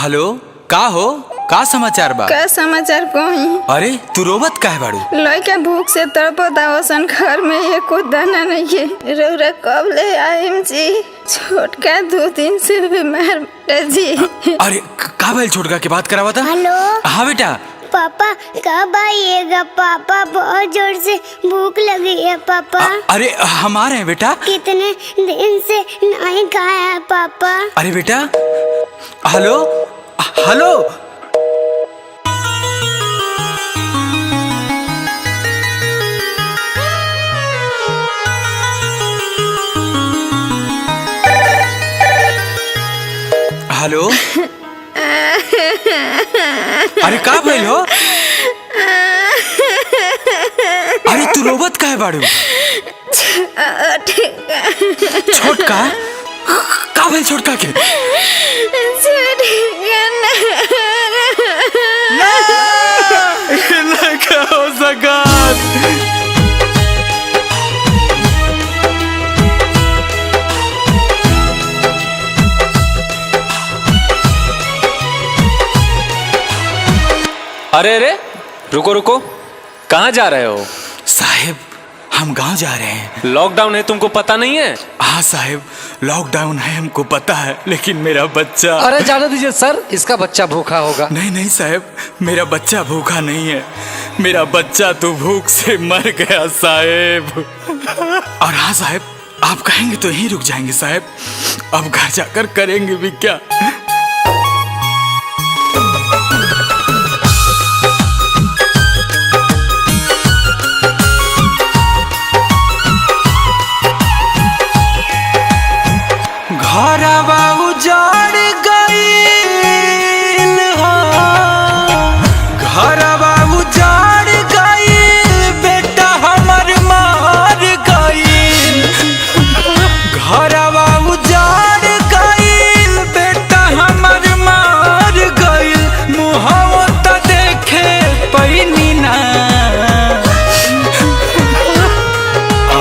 Hello, का हो? का समाचार बा? का समाचार कही? अरे तू रोवत काहे बाड़ू? लइका भूख से तड़पत आवसन, घर में एको दाना नहीं है। रउरा कब ले आइम जी? छोटका 2 दिन से बीमार बेटा जी। अरे का भइल? छोटका के बात करावा था? हेलो हाँ बेटा। पापा कब आइएगा? पापा बहुत जोर से भूख लगी है पापा। अरे हम आ रहे हैं बेटा। कितने दिन से नहीं खाया है पापा। अरे बेटा, हेलो हेलो। हेलो। अरे का भइल हो? अरे तू रोवत काहे बाड़ू? छोटका का भइल? छोटका के ना हो सकत। अरे अरे रुको रुको, कहाँ जा रहे हो? साहेब हम गांव जा रहे हैं। लॉकडाउन है, तुमको पता नहीं है? हाँ साहेब, लॉकडाउन है हमको पता है, लेकिन मेरा बच्चा। अरे जाने दीजिए सर, इसका बच्चा भूखा होगा। नहीं नहीं साहेब, मेरा बच्चा भूखा नहीं है। मेरा बच्चा तो भूख से मर गया साहेब। और हाँ साहेब, आप कहेंगे तो यहीं रुक जाएंगे साहेब। अब घर जाकर करेंगे भी क्या? घरवा उजाड़ गईल हो, घरवा उजाड़ गईल, बेटा हमर मार गईल। घरवा उजाड़ गईल, बेटा हमर मार गईल। मुहावा त देखे पैनी ना,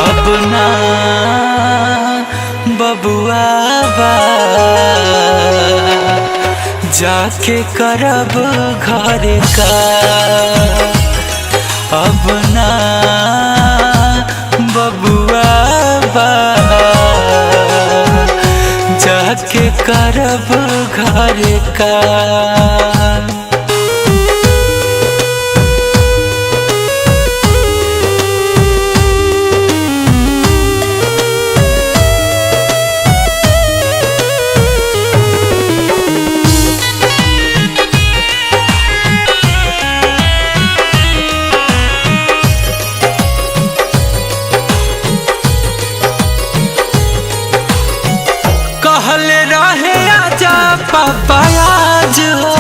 अब ना बबुआ जाके करब घर का। अब ना बबुआ जाके करब घर का। कहले रहे आजा पापा आज हो,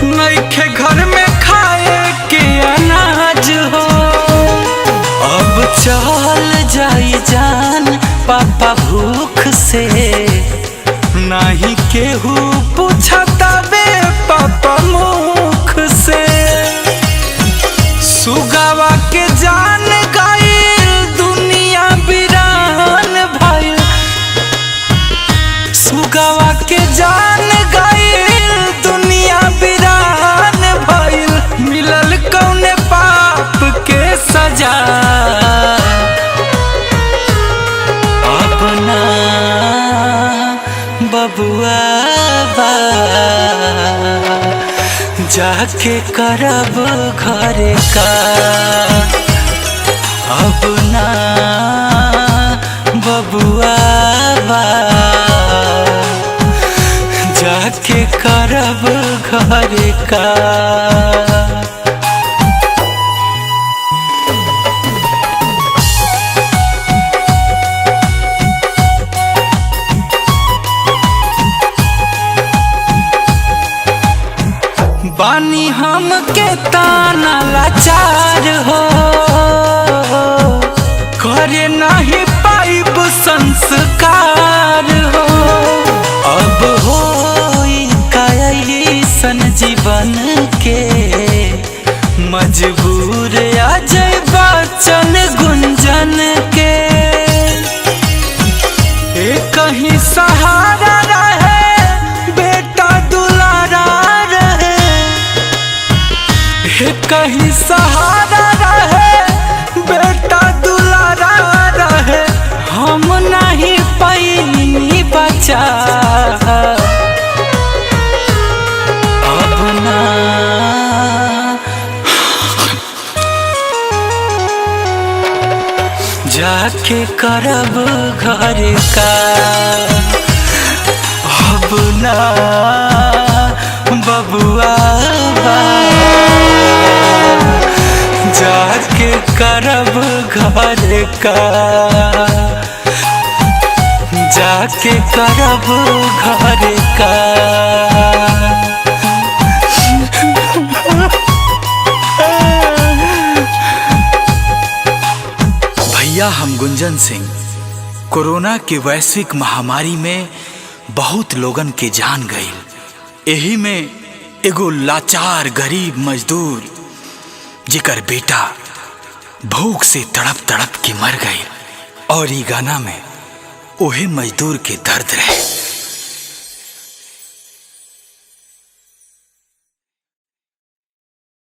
नइखे घर में खाए के अनाज हो। अब चल जाई जान पापा भूख से, नहीं केहू पूछता बे पापा मुख से। सुगावा के जान गईल, दुनिया बिरान भइल। सुगावा के जान गईल, दुनिया बिरान भइल। मिलल कौने पाप के सजा, अब ना बबुआ जाके करब घर का। अब ना बबुआ जाके करब घर का। बानी हम के ताना लाचार हो, करे नहीं पाइब संस्कार हो। अब होई कैसन जीवन के, मजबूर आ जाए बचन गुंजन के। कहीं सहारा रहे कहीं सहारा रहे, बेटा दुलारा रहे, हम नहीं पैनी बचा अब ना। जाके करब घर का अब ना बबुआ बा। जाके करब घर का, जाके करब घर का। भैया हम गुंजन सिंह कोरोना के वैश्विक महामारी में बहुत लोगन के जान गईल। एही में एगो लाचार गरीब मजदूर जेकर बेटा भूख से तड़प तड़प के मर गई, और ई गाना में ओहे मजदूर के दर्द रहे।